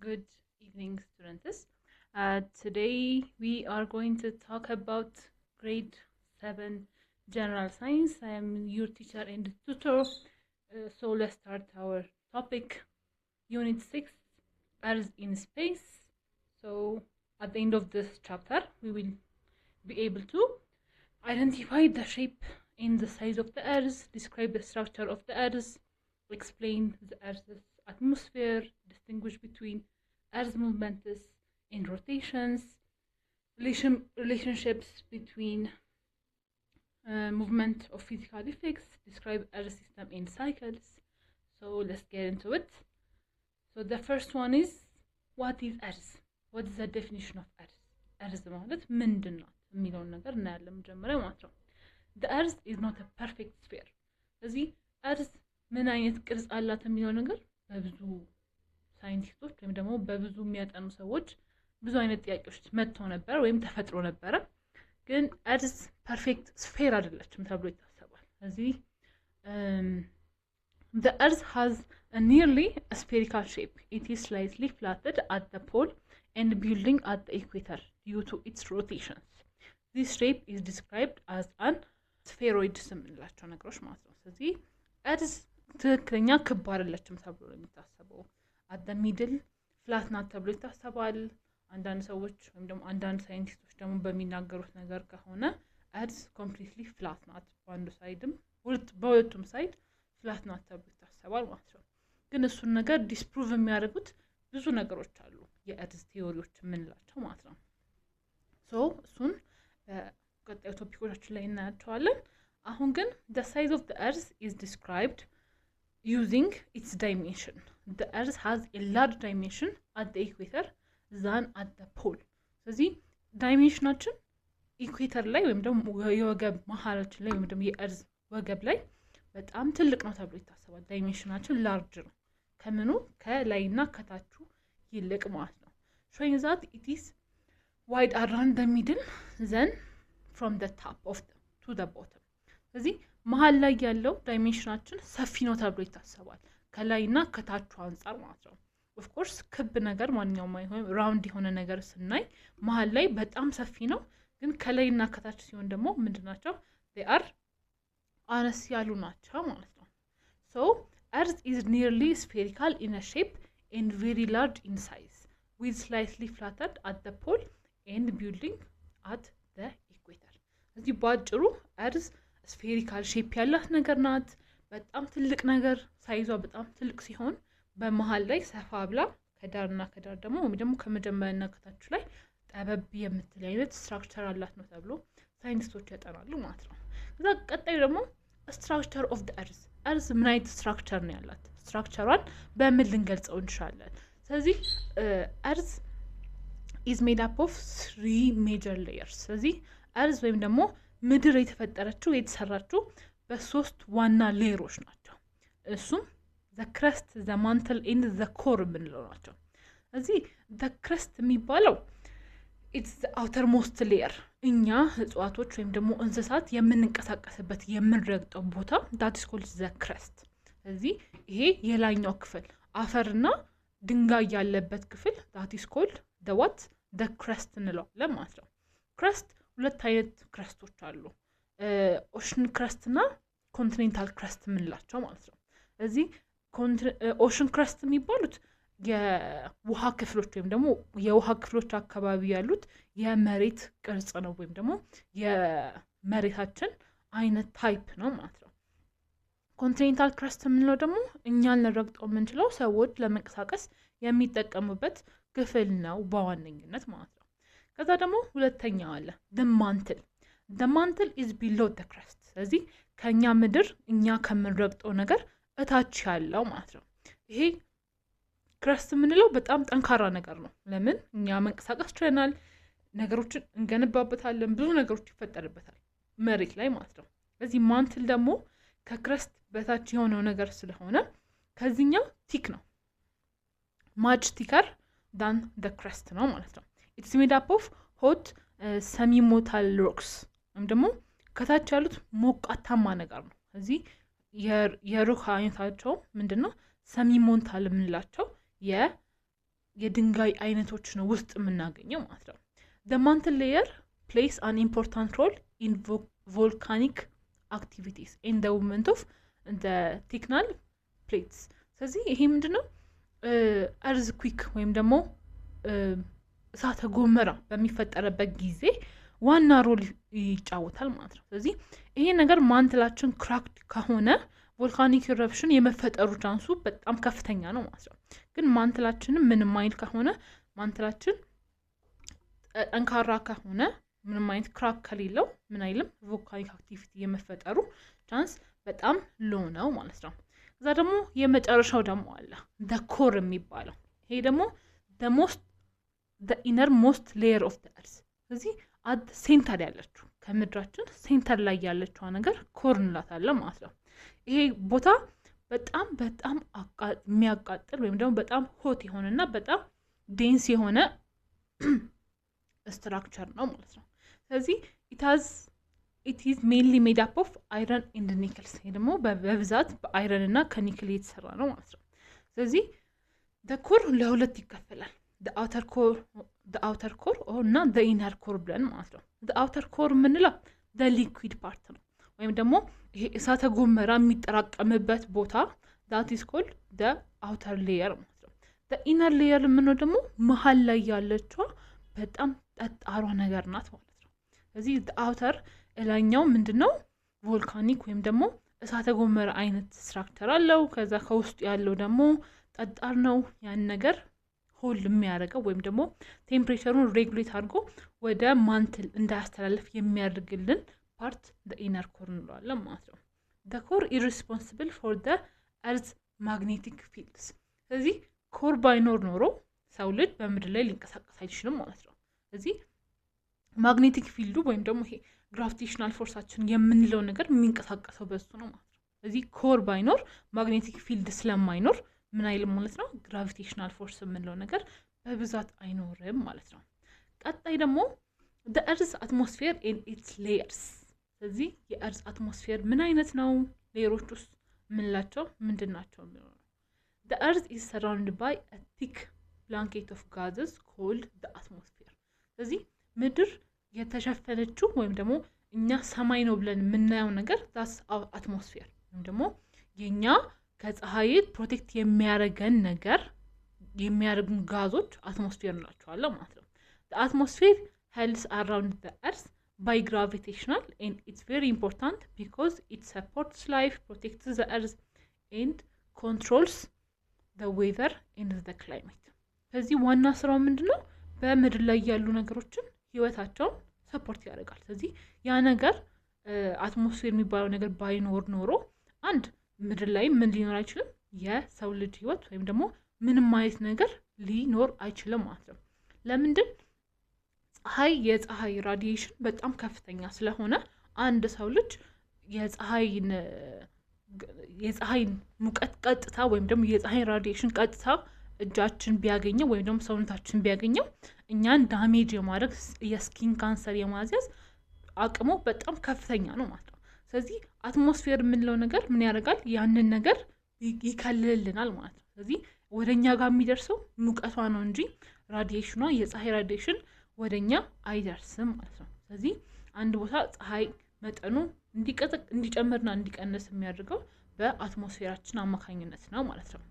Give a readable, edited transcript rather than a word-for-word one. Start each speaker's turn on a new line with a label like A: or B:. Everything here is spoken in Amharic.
A: Good evening, students. Today we are going to talk about grade 7 general science. I am your teacher and tutor. So let's start our topic, unit 6, Earth in space. So at the end of this chapter, we will be able to identify the shape and the size of the Earth, describe the structure of the Earth, explain the Earth's atmosphere, distinguish between Earth movements and rotations, relationships between movement of physical effects, describe Earth system in cycles. So let's get into it. So the first one is, what is Earth? What is the definition of Earth? Earth ማለት ምንድን ነው የሚለውን ነገር እናያለን መጀመሪያ ማለት ነው። The Earth is not a perfect sphere. ስለዚህ Earth ምን አይነት ቅርጽ አላት የሚለው ነገር በብዙ ሳይንቲስቶች ወይም ደግሞ በብዙ የሚያጠኑ ሰዎች ብዙ አይነት ጥያቄዎች መጥተው ነበር ወይም ተፈጥሮ ነበር። ግን Earth perfect sphere አይደለችም ተብሎ ይታሰባል። ስለዚህ the Earth has a nearly spherical shape. It is slightly flattened at the pole and building at the equator due to its rotations. This shape is described as an spheroid የምንላቸው ነገሮች ማለት ነው። ስለዚህ Earth ትክክለኛ ክብ አይደለችም ተብሎ ነው የሚታሰበው። at the middle flat ናት ተብሎ ይታሰባል። አንዳንድ ሰዎች ወይም ደግሞ አንዳንድ ሳይንቲስቶች ደግሞ በሚናገሩት ነገር ከሆነ Earth completely flat ናት፣ በአንዱ ሳይድም በሁለቱም ሳይድ flat ናት ተብሎ ይታሰባል ማለት ነው። ግን እሱን ነገር ዲስፕሩቭ የሚያደርጉት ብዙ ነገሮች አሉ፣ የእርዝ ቲዮሪዎች የምንላቸው ማለት ነው። ሶ እሱን በቀጣዩ ቶፒኮቻችን ላይ እናያቸዋለን። አሁን ግን the size of the Earth is described using its dimension. The Earth has a large dimension at the equator than at the pole. ስለዚህ ዳይሜንሽናችን ኢኩዌተር ላይ ወይም ደግሞ የወገብ መሃላችን ላይ ወይም ደግሞ የእርዝ ወገብ ላይ በጣም ትልቅ ነው ተብሎ ይታሰባል። ዳይሜንሽናችን ላርጅ ነው ከምኑ ከላይና ከታቹ ይልቅ ማለት ነው። showing that it is wide around the middle than from the top of to the bottom. ስለዚህ መሃል ላይ ያለው ዳይሜንሽናችን ሰፊ ነው ተብሎ ይታሰባል ከላይና ከታቹ አንፃር ማለት ነው። ኦፍ ኮርስ ክብ ነገር ማንኛውም አይሆን ራውንድ የሆነ ነገር ስናይ መሃል ላይ በጣም ሰፊ ነው፣ ግን ከላይና ከታች ሲሆን ደግሞ ምንድናቸው? they are አነስ ያሉ ናቸው ማለት ነው። so Earth is nearly spherical in a shape and very large in size, with slightly flattened at the pole and building at the equator. እዚህ ባጭሩ Earth ስፌሪካል ሼፕ ያላት ነገር ናት። በጣም ትልቅ ነገር ሳይዟ በጣም ትልቅ ሲሆን በመሃል ላይ ሰፋ ብላ ከዳርና ከዳር ደግሞ ከመጀመሪያና ከታች ላይ ጠበብ የምትል አይነት ስትራክቸር አላት ነው ተብሎ ሳይንቲስቶች ያጠናሉ ማለት ነው። ከዛ ቀጣይ ደግሞ ስትራክቸር ኦፍ the Earth ምን አይነት ስትራክቸር ነው ያላት? ስትራክቸሯን በምን ልንገልጸው እንችላለን? ስለዚህ Earth is made up of 3 major layers. ስለዚህ Earth ወይም ደግሞ ምድር የተሰራችው በሶስት ዋና ሌየሮች ናቸው። እሱም the crust, the mantle and the core የምንለው ናቸው። ስለዚህ the crust የሚባለው it's the outermost layer፣ እኛ እጽዋቶች ወይም ደግሞ እንስሳት የምንንቀሳቀስበት የምንረግጠው ቦታ that is called the crust። ስለዚህ ይሄ የላይኛው ክፍል አፈርና ድንጋይ ያለበት ክፍል that is called the what? the crust እንለዋለን ማለት ነው። crust ሁለት አይነት ክረስቶች አሉ፣ ኦሽን ክረስት እና ኮንቲኔንታል ክረስት የምንላቸው ማለት ነው። እዚህ ኦሽን ክረስት የሚባሉት የውሃ ክፍሎች ወይም ደግሞ የውሃ ክፍሎች አካባቢ ያሉት የመሬት ቅርጽ ነው ወይም ደግሞ የመሬታችን አይነት ታይፕ ነው ማለት ነው። ኮንቲኔንታል ክረስት የምንለው ደግሞ እኛን ልንረግጠው የምንችለው ሰዎች ለመንቀሳቀስ የሚጠቀሙበት ክፍል ነው በዋነኝነት ማለት ነው። ከዛ ደግሞ ሁለተኛው አለ the mantle is below the crust። ስለዚህ ከኛ ምድር እኛ ከምንረግጠው ነገር እታች ያለው ማለት ነው። ይሄ ክረስት የምንለው በጣም ጠንካራ ነገር ነው። ለምን? እኛ መንቀሳቀስ ችለናል፣ ነገሮችን እንገነባበታለን፣ ብዙ ነገሮች ይፈጠርበታል መሬት ላይ ማለት ነው። ስለዚህ ማንትል ደግሞ ከክረስት በታች የሆነው ነገር ስለሆነ ከዚህኛው ቲክ ነው፣ much thicker than the crust ነው ማለት ነው። it's made up of hot semi-molten rocks ወይም ደግሞ ከታች ያሉት ሞቃታማ ነገር ነው። ስለዚህ የሮክ አይነታቸው ምንድነው? ሰሚ ሞንታል የምንላቸው የድንጋይ አይነቶች ነው ውስጥ የምናገኘው ማለት ነው። the mantle layer plays an important role in volcanic activities in the movement of the tectonic plates ስለዚህ ይሄ ምንድነው earthquake ወይም ደግሞ እሳተ ገሞራ በሚፈጠርበት ጊዜ ዋና ሮል ይጫወታል ማለት ነው። ስለዚህ ይሄ ነገር ማንትላችን ክራክድ ከሆነ ቮልካኒክ ኢረፕሽን የመፈጠሩ ቻንሱ በጣም ከፍተኛ ነው ማለት ነው። ግን ማንትላችንም ምንም አይነት ከሆነ ማንትላችን ጠንካራ ከሆነ ምንም አይነት ክራክ ከሌለው ምን አይልም ቮልካኒክ አክቲቪቲ የመፈጠሩ ቻንስ በጣም ሎ ነው ማለት ነው። ከዛ ደግሞ የመጨረሻው ደግሞ አለ the core የሚባለው ይሄ ደግሞ the innermost layer of the earth ስለዚህ at the center ያለችው ከምድራችን ሴንተር ላይ ያለችው ነገር ኮር እንላታለን ማለት ነው። ይሄ ቦታ በጣም በጣም የሚያቃጥል ወይም ደግሞ በጣም ሆት የሆነና በጣም ዴንስ የሆነ ስትራክቸር ነው ማለት ነው። ስለዚህ it is mainly made up of iron and nickel ይሄ ደግሞ በብዛት በአይረን እና ከኒክል የተሰራ ነው ማለት ነው። ስለዚህ the core ለሁለት ይከፈላል the outer core እና the inner core ብለን ማለት ነው። the outer core ምንለው the liquid part ነው ወይም ደግሞ ይሄ እሳተ ገሞራ የሚጠራቀምበት ቦታ that is called the outer layer ማለት ነው። the inner layer ምንለው ደግሞ መሃል ላይ ያለችው በጣም ጠጣሯ ነገር ናት ማለት ነው። ስለዚህ the outer ላይኛው ምንድነው ቮልካኒክ ወይም ደግሞ እሳተ ገሞራ አይነት ስትራክቸር አለው። ከዛ ከውስጥ ያለው ደግሞ ጠጣር ነው። ያን ነገር ሆል የሚያደርገው ወይም ደግሞ ቴምፕሬቸሩን ሬጉሌት አድርጎ ወደ ማንትል እንዳያስተላልፍ የሚያደርግልን ፓርት the inner core እንለዋለን ማለት ነው። the core is responsible for the earth magnetic fields ስለዚህ ኮር ባይኖር ኖሮ ሰው ልጅ በምድር ላይ ሊንቀሳቀስ አይችልም ማለት ነው። ስለዚህ ማግኔቲክ ፊልዱ ወይም ደግሞ ይሄ ግራቪቴሽናል ፎርሳችን የምንለው ነገር የሚንቀሳቀሰው በሱ ነው ማለት ነው። ስለዚህ ኮር ባይኖር ማግኔቲክ ፊልድ ስለማይኖር ምን አይልም ማለት ነው ግራቪቴሽናል ፎርስ የምንለው ነገር በብዛት አይኖርም ማለት ነው። ቀጣይ ደግሞ the earth's atmosphere and its layers ስለዚህ የእርዝ አትሞስፌር ምን አይነት ነው ሌየሮች ውስጥ ምንላቸው ምንድናቸው ነው። the earth is surrounded by a thick blanket of gases called the atmosphere ስለዚህ ምድር የተሸፈነችው ወይም ደግሞ እኛ ሰማይ ነው ብለን የምናየው ነገር that's our atmosphere ወይም ደግሞ የኛ ከፀሐይ ፕሮቴክት የሚያደርገን ነገር የሚያደርጉን ጋዞች አትሞስፌር እንላቸዋለን ማለት ነው። the atmosphere holds around the earth by gravitational and it's very important because it supports life, protects the earth and controls the weather and the climate ስለዚህ ዋና ስራው ምንድነው በምድር ላይ ያሉ ነገሮችን ህይወታቸውን ሰፖርት ያደርጋል። ስለዚህ ያ ነገር አትሞስፌር የሚባለው ነገር ባይኖር ኖሮ አንድ ምድር ላይ ምን ሊኖር አይችልም የሰው ልጅ ህይወት ወይም ደግሞ ምንም አይነት ነገር ሊኖር አይችልም ማለት ነው። ለምንድን የፀሐይ ራዲዬሽን በጣም ከፍተኛ ስለሆነ አንድ ሰው ልጅ የፀሐይን ሙቀት ቀጥታ ወይም ደግሞ የፀሐይ ራዲዬሽን ቀጥታ እጃችን ቢያገኘው ወይም ደግሞ ሰውነታችን ቢያገኘው እኛን ዳሜጅ የማድረግ የስኪን ካንሰር የማዝያዝ አቅሙ በጣም ከፍተኛ ነው ማለት ነው። ስለዚህ አትሞስፌር የምንለው ነገር ምን ያደርጋል ያንን ነገር ይከልልልናል ማለት ነው። ስለዚህ ወደኛ ጋር የሚደርሰው ሙቀቷ ነው እንጂ ራዲዬሽኗ የፀሐይ ራዲዬሽን ወደኛ አይደርስም ማለት ነው። ስለዚህ አንድ ቦታ ፀሐይ መጠኑ እንዲጨምርና እንዲቀንስ የሚያደርገው በአትሞስፌራችን አማካኝነት ነው ማለት ነው።